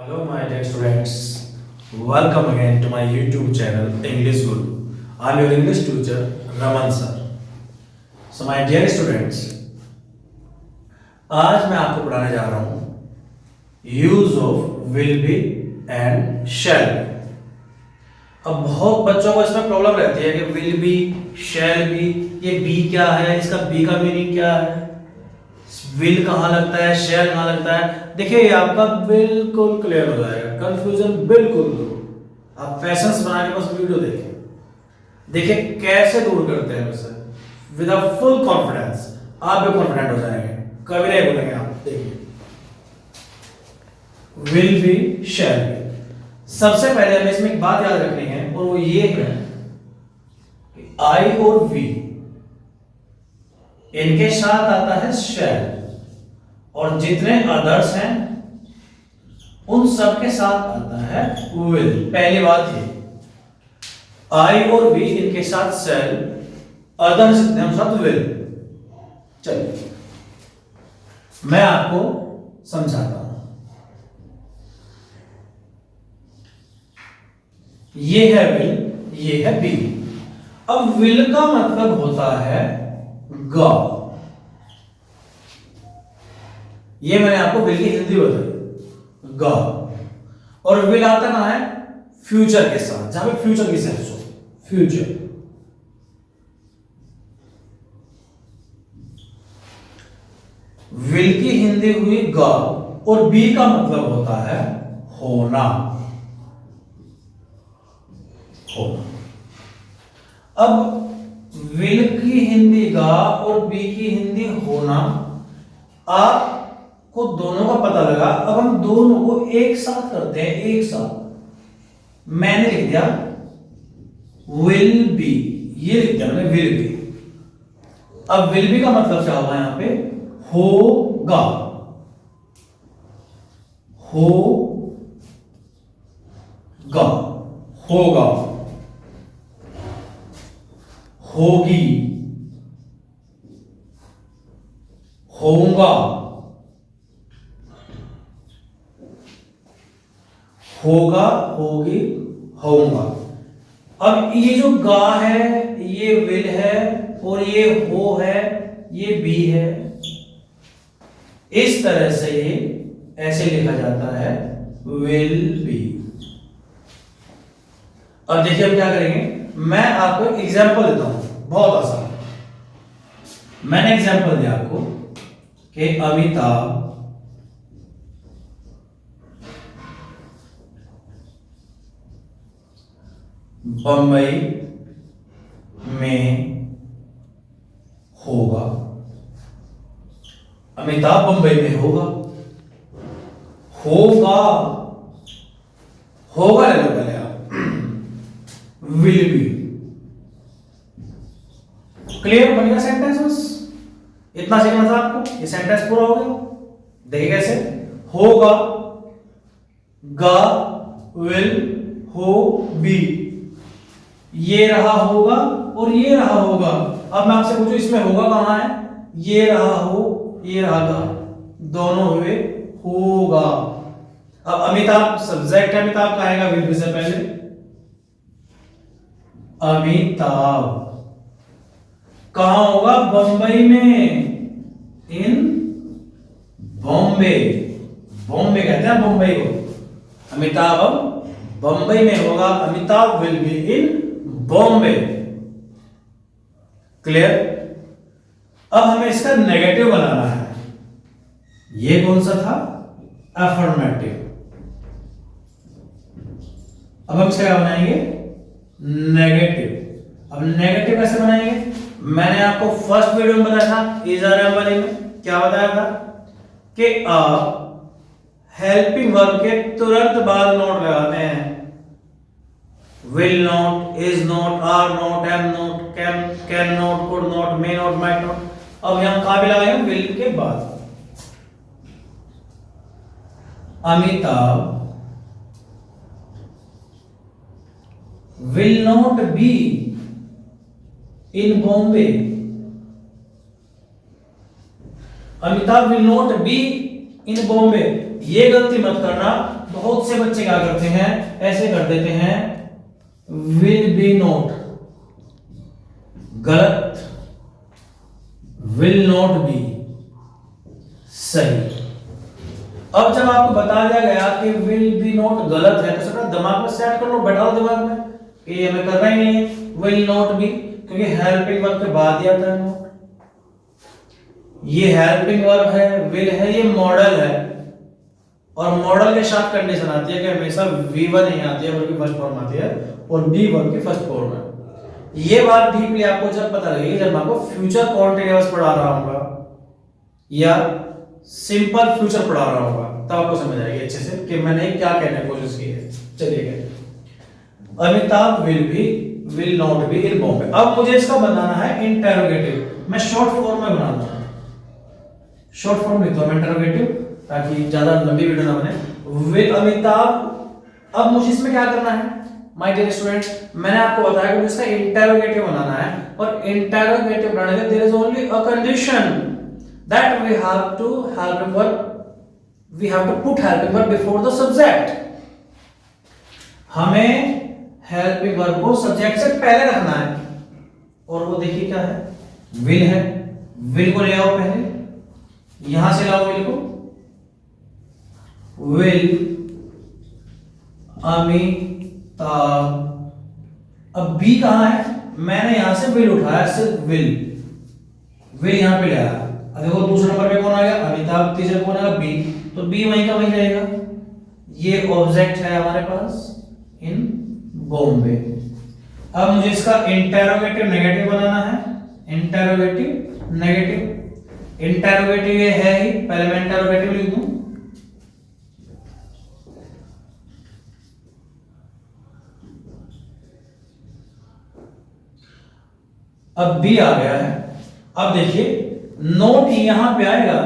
Hello, my dear students. Welcome again to my YouTube channel English Guru. I am your English teacher Raman sir. So, my dear students, आज मैं आपको पढ़ाने जा रहा हूँ use of will be and shall be. अब बहुत बच्चों को इसमें प्रॉब्लम रहती है कि विल बी, शैल बी, ये बी क्या है, इसका बी का मीनिंग क्या है, विल कहाँ लगता है, शैल कहाँ लगता है। देखिए ये आपका बिल्कुल क्लियर हो जाएगा, कंफ्यूजन बिल्कुल दूर। आप पैसेंस बना के बस वीडियो देखिए कैसे दूर करते हैं उसे विद अ फुल कॉन्फिडेंस। आप भी कॉन्फिडेंट हो जाएंगे, कभी नहीं बोलेंगे आप। देखिए विल बी, शैल बी। सबसे पहले हमें इसमें एक बात याद रखनी है और वो ये है कि आई और वी इनके साथ आता है शैल, और जितने अदर्स हैं उन सब के साथ आता है विल। पहली बात ये, आई और वी इनके साथ शैल, अदर्स जितने साथ विल। चलिए मैं आपको समझाता हूं। ये है विल, ये है बी। अब विल का मतलब होता है गा। ये मैंने आपको विल की हिंदी बताई, गा। और विल आता कहां है? फ्यूचर के साथ, जहां पे फ्यूचर की सेंस हो, फ्यूचर। विल की हिंदी हुई गा और बी का मतलब होता है होना, होना। अब विल की हिंदी गा और बी की हिंदी होना, आपको दोनों का पता लगा। अब हम दोनों को एक साथ करते हैं, एक साथ। मैंने लिख दिया विल बी, ये लिख दिया मैंने विल बी। अब विल बी का मतलब क्या होगा यहां पे? होगा, होगा, होगा, होगी, होऊंगा, होगा, होगी, होऊंगा। अब ये जो गा है ये विल है, और ये हो है ये बी है। इस तरह से ये ऐसे लिखा जाता है विल बी। अब देखिए हम क्या करेंगे, मैं आपको एग्जांपल देता हूं, बहुत आसान। मैंने एग्जांपल दिया आपको कि अमिताभ बंबई में होगा। अमिताभ बंबई में होगा, होगा, होगा ले लो पहले आप, विल बी। क्लियर बन गया सेंटेंस? बस इतना सीखना था आपको, ये सेंटेंस पूरा हो गया। देखिए कैसे, होगा, गा, विल, हो, बी। ये रहा होगा और ये रहा होगा। अब मैं आपसे पूछूं इसमें होगा कहां है? ये रहा हो, ये रहा गा, दोनों हुए होगा। अब अमिताभ सब्जेक्ट है, अमिताभ का आएगा विल बी से पहले। अमिताभ कहां होगा? बंबई में, इन बॉम्बे। बॉम्बे कहते हैं बंबई को। अमिताभ अब बंबई में होगा, Amitabh will be in Bombay. Clear? अब हमें इसका नेगेटिव बनाना है। ये कौन सा था? अफर्मेटिव। अब हम इसका क्या बनाएंगे? नेगेटिव। अब नेगेटिव कैसे बनाएंगे? मैंने आपको फर्स्ट वीडियो में बताया था, इज आर एम वाले में क्या बताया था कि आप हेल्पिंग वर्ब के तुरंत बाद नोट लगाते हैं। Will not, is not, are not, am not, can not, could not, may not, might not. अब यहां कहां पे लगाएंगे? विल के बाद। Amitabh will not be in Bombay. Amitabh will not be in Bombay. ये गलती मत करना। बहुत से बच्चे क्या करते हैं, ऐसे कर देते हैं विल बी नॉट, गलत, विल नॉट बी सही। अब जब आपको बता दिया गया कि विल बी नॉट गलत है तो सबका दिमाग में सेट कर लो, बैठा लो दिमाग में कि ये हमें करना ही नहीं है विल नॉट बी, क्योंकि हेल्पिंग वर्ब के बाद ही आता है नॉट। ये हेल्पिंग वर्ब है, विल है, ये मॉडल है, और मॉडल के साथ कंडीशन आती है कि हमेशा V1 नहीं आती है बल्कि फर्स्ट फॉर्म आती है, और बी वर्ब की फर्स्ट फॉर्म है। ये बात डीपली आपको जब पता लगेगी जब मैं आपको फ्यूचर कॉन्टिन्यूअस पढ़ा रहा हूँ या सिंपल फ्यूचर पढ़ा रहा हूँ, तब आपको समझ आएगी अच्छे से कि मैंने क्या कहने की कोशिश की है। चलिए, Amitabh will not be in Bombay. अब मुझे इसका बनाना है इंटेरोगेटिव, मैं शॉर्ट फॉर्म में बनाता हूं, शॉर्ट फॉर्म लिखता हूं इंटेरोगेटिव, ताकि ज्यादा लंबी वीडियो ना बने। विल अमिताभ। अब मुझे इसमें क्या करना है माय डियर स्टूडेंट, मैंने आपको बताया कि मुझे इसका इंटेरोगेटिव बनाना है, और इंटेरोगेटिव बनाने के there is only a condition that we have to helping verb, we have to put helping verb before the subject. हमें हेल्पिंग वर्ब को सब्जेक्ट से पहले रखना है, और वो देखिए क्या है, विल है। विल को ले आओ पहले, यहां से लाओ विल को, विल अमिताभ। अब बी कहां है, मैंने यहां से विल उठाया, सिर्फ विल यहां पे ले आया। अब देखो दूसरे नंबर पे कौन आ गया, अमिताभ, तीसरे कौन आएगा, बी, तो बी वहीं का वहीं रहेगा। ये ऑब्जेक्ट है हमारे पास इन बॉम्बे। अब मुझे इसका इंटेरोगेटिव नेगेटिव बनाना है, इंटेरोगेटिव नेगेटिव। इंटेरोगेटिव ये है ही, पहले मैं इंटेरोगेटिव लिख दूं, अब बी आ गया है। अब देखिए नोट यहां पे आएगा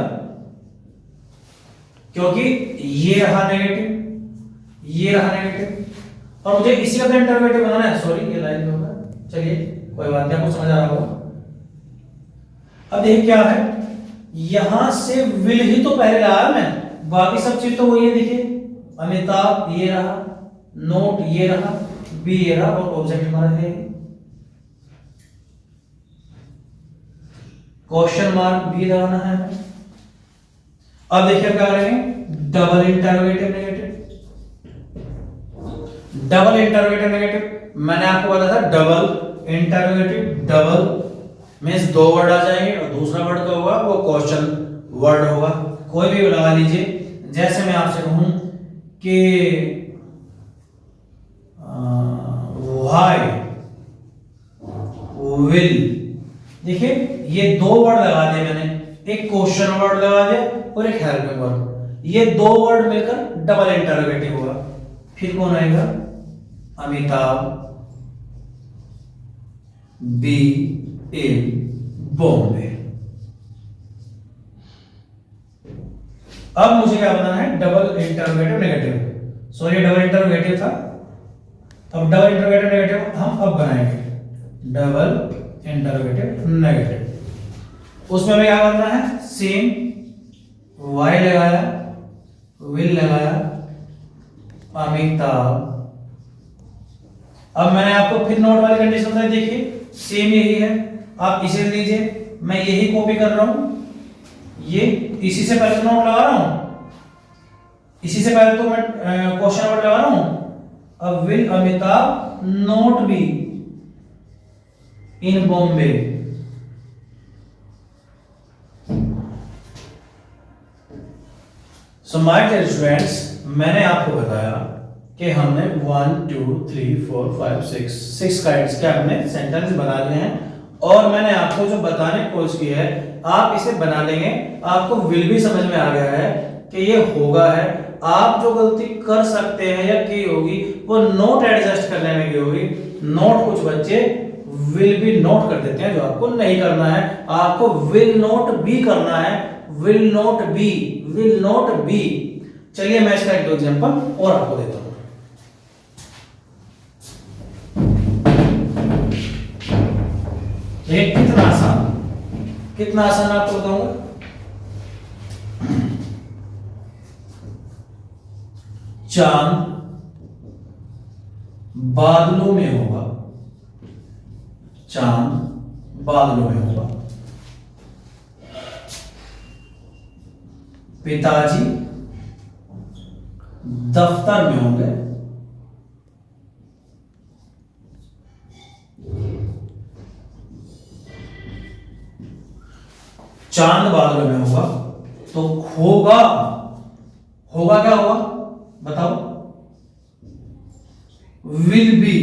क्योंकि ये रहा नेगेटिव, ये रहा नेगेटिव, और मुझे इसी का इंटरोगेटिव बनाना है। सॉरी ये लाइन में होगा, चलिए कोई बात नहीं, आपको समझ आ रहा होगा। अब देखिए क्या है, यहां से विल ही तो पहले लाया मैं, बाकी सब चीज तो वही है। देखिए अमिताभ ये रहा, नोट ये रहा, बी ये रहा, और ऑब्जेक्ट हमारा है क्वेश्चन मार्क भी लगाना है। अब देखिए क्या करेंगे, double interrogative negative, double interrogative negative. मैंने आपको बताया था डबल इंटरोगेटिव, डबल मींस दो वर्ड आ जाएंगे, और दूसरा वर्ड क्या होगा, वो क्वेश्चन वर्ड होगा। कोई भी लगा लीजिए, जैसे मैं आपसे कहूं कि व्हाई विल, देखिए ये दो वर्ड लगा दिए मैंने, एक क्वेश्चन वर्ड लगा दिया और एक हेल्पिंग वर्ड, ये दो वर्ड मिलकर डबल इंटरोगेटिव होगा। फिर कौन आएगा, अमिताभ बी इन बॉम्बे। अब मुझे क्या बनाना है, double interrogative negative. Sorry double interrogative था, अब डबल इंटरोगेटिव नेगेटिव हम अब बनाएंगे, डबल इंटरोगेटिव नेगेटिव। उसमें हमें क्या करना है, सेम वाई लगाया, विल लगाया, अमिताभ। अब मैंने आपको फिर नोट वाली कंडीशन बताई, देखिए सेम यही है, आप इसे लीजिए, मैं यही कॉपी कर रहा हूं, ये इसी से पहले तो नोट लगा रहा हूं, इसी से पहले तो मैं क्वेश्चन वर्ड लगा रहा हूं। अब will Amitabh not be in Bombay. So my dear students, मैंने आपको बताया कि हमने 1 2 3 4 5 6 काइंड्स के हमने सेंटेंस बना लिए हैं, और मैंने आपको जो बताने की कोशिश की है, आप इसे बना लेंगे, आपको विल भी समझ में आ गया है कि ये होगा है। आप जो गलती कर सकते हैं या की होगी वो नोट एडजस्ट करने में की होगी। नोट कुछ बच्चे विल बी नोट कर देते हैं, जो आपको नहीं करना है, आपको विल नोट बी करना है, will not be, will not be. चलिए मैं इसका एक एग्जांपल और आपको देता हूं। ये कितना आसान आपको बताऊंगा। चांद बादलों में होगा, चांद बादलों में होगा। पिताजी दफ्तर में होंगे, चांद बादलों में होगा। तो होगा, होगा क्या होगा बताओ? विल बी,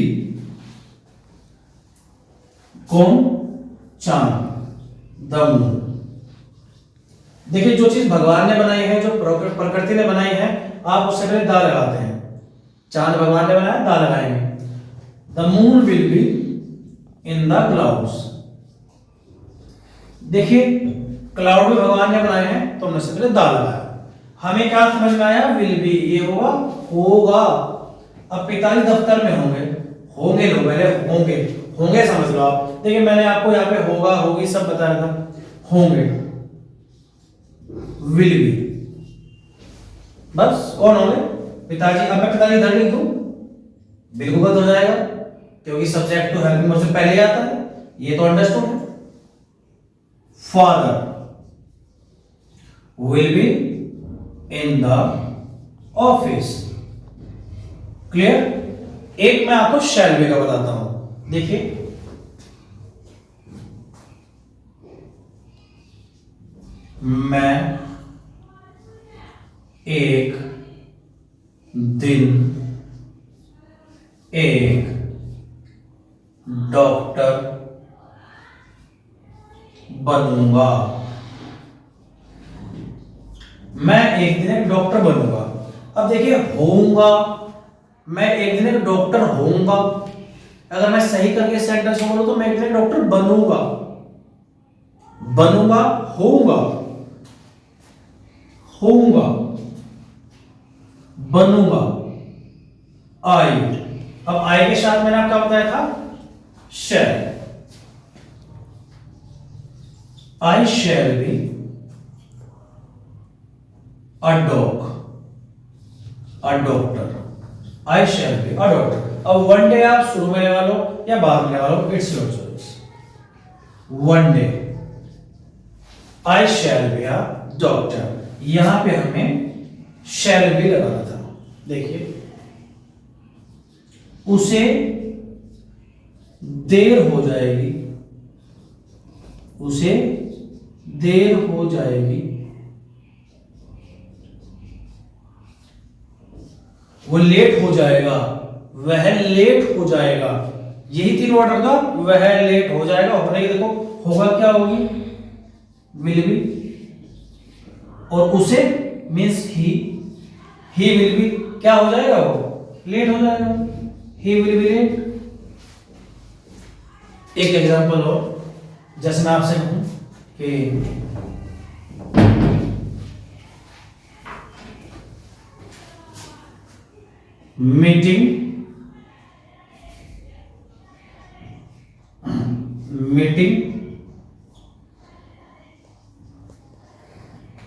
कौन? चांद, द मून। देखिए जो चीज भगवान ने बनाई है, जो प्रकृति ने बनाई है, आप उससे पहले दा लगाते हैं। चांद भगवान ने बनाया, दा लगाएंगे। The moon will be in the clouds. देखिए क्लाउड भी भगवान ने बनाए हैं, तो हमने सबसे पहले दा लगाया। हमें क्या समझ में आया? विल बी, ये होगा, होगा। अब पिताजी दफ्तर में होंगे, होंगे लोग पहले, होंगे, होंगे समझ लो आप। देखिए मैंने आपको यहाँ पे होगा होगी सब बताया था, होंगे, विल बी, बस। कौन होंगे? पिताजी। अब मैं पिताजी इधर लिख दूं, बिल्कुल गलत हो जाएगा, क्योंकि सब्जेक्ट तो हेल्पिंग वर्ब से पहले ही आता है, ये तो अंडरस्टूड है। Father will be in the office. Clear? एक मैं आपको शैल बी का बताता हूं। देखिए मैं एक दिन एक डॉक्टर बनूंगा। मैं एक दिन एक डॉक्टर बनूंगा। अब देखिए होऊंगा, मैं एक दिन एक डॉक्टर होऊंगा। अगर मैं सही करके सेंटेंस बोलूं तो मैं एक दिन एक डॉक्टर बनूंगा, बनूंगा, होऊंगा, होऊंगा, बनूंगा, आई। अब आई के साथ मैंने आपका बताया था shall. I shall be a dog, a doctor. I shall be a doctor. अब वन डे आप शुरू में लगा लो या बाद में लगा लो, it's your choice. One day I shall be a doctor. यहां पे हमें शैल बी लगाना था। देखिए उसे देर हो जाएगी, उसे देर हो जाएगी, वो लेट हो जाएगा, वह लेट हो जाएगा। यही तीन वर्ड रखा, वह लेट हो जाएगा। होने की देखो होगा क्या होगी? विल बी, और उसे मीन्स ही विल बी क्या हो जाएगा? वो लेट हो जाएगा, ही विल बी लेट। एक एग्जांपल हो, जैसे मैं आपसे कहूं कि मीटिंग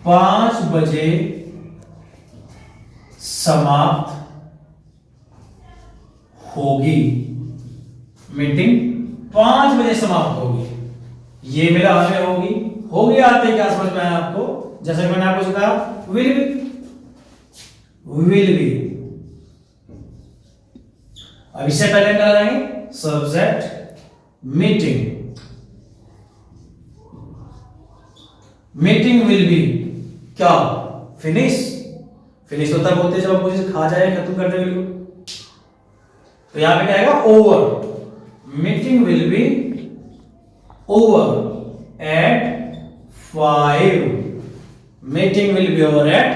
5 बजे समाप्त होगी। मीटिंग 5 बजे समाप्त होगी। ये मेरा हमें होगी, होगी आते क्या समझ में आया आपको? जैसे मैंने आपको कहा विल बी, विल बी। अब इससे पहले क्या लगाएंगे? Subject meeting, meeting will B क्या? फिनिश। फिनिश तो तब होते हैं जब आप कुछ खा जाए, खत्म कर दे बिल्कुल। तो यहां पे क्या आएगा? Over. Meeting will be over at 5। Meeting will be over at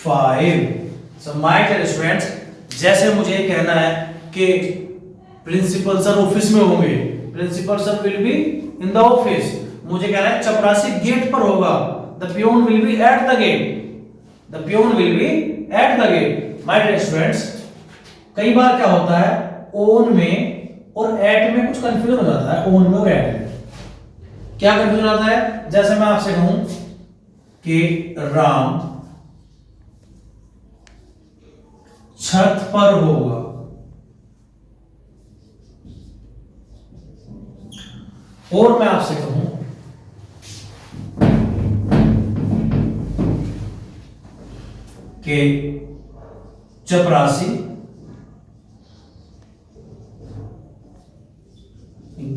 5। So my dear students, जैसे मुझे कहना है कि प्रिंसिपल सर ऑफिस में होंगे, principal sir will be in the office. मुझे कहना है चपरासी गेट पर होगा, the peon will be at the gate, the peon will be at the gate. My dear students, कई बार क्या होता है ओन में और एट में कुछ कंफ्यूजन हो जाता है। ओन में और एट में क्या कंफ्यूजन आता है? जैसे मैं आपसे कहूं कि राम छत पर होगा। और मैं आपसे कहूं कि चपरासी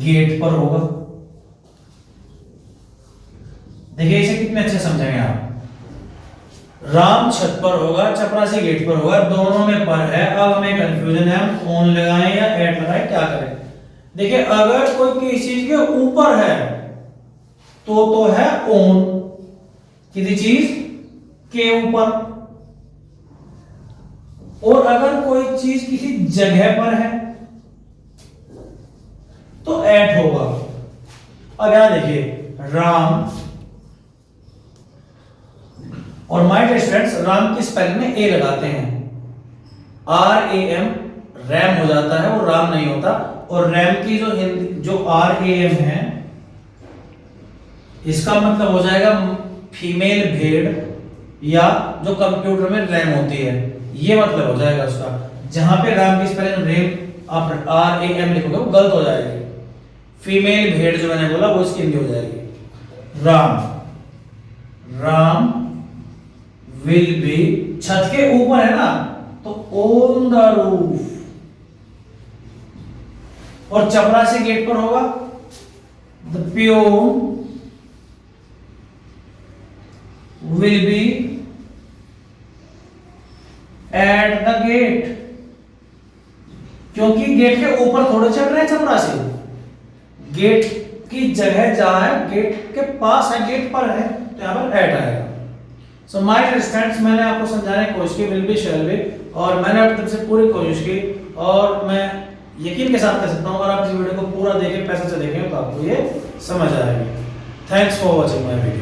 गेट पर होगा। देखिए इसे कितने अच्छे समझेंगे आप। राम छत पर होगा, चपरासी गेट पर होगा, दोनों में पर है। अब हमें कंफ्यूजन है, हम ऑन लगाएं या एट लगाएं, क्या करें। देखिए अगर कोई किसी चीज के ऊपर है तो है ऑन, किसी चीज के ऊपर। और अगर कोई चीज किसी जगह पर है तो एट होगा। अब यहां देखिए राम और माय डियर स्टूडेंट्स, राम की स्पेलिंग में ए लगाते हैं, RAM रैम हो जाता है, वो राम नहीं होता। और रैम की जो RAM है, इसका मतलब हो जाएगा फीमेल भेड़, या जो कंप्यूटर में रैम होती है, ये मतलब हो जाएगा उसका। जहां पे राम की स्पेलिंग रेम आप RAM लिखोगे वो गलत हो जाएगी। फीमेल भेड़ जो मैंने बोला वो इसकी हिंदी हो जाएगी। राम विल बी, छत के ऊपर है ना तो ऑन द रूफ। और चपरासी गेट पर होगा, the peon will be at the gate. क्योंकि गेट के ऊपर थोड़े चढ़ रहे हैं चपरासी, गेट की जगह जहां है, गेट के पास है, गेट पर है, तो यहां पर एट आएगा। सो माय डियर स्टूडेंट्स, मैंने आपको समझाने की कोशिश की विल बी शैल बी, और मैंने अपनी तरफ से पूरी कोशिश की, और मैं यकीन के साथ कह सकता हूं अगर आप इस वीडियो को पूरा देखें, पैसे से देखें, तो आपको ये समझ आएगी। Thanks for watching my video.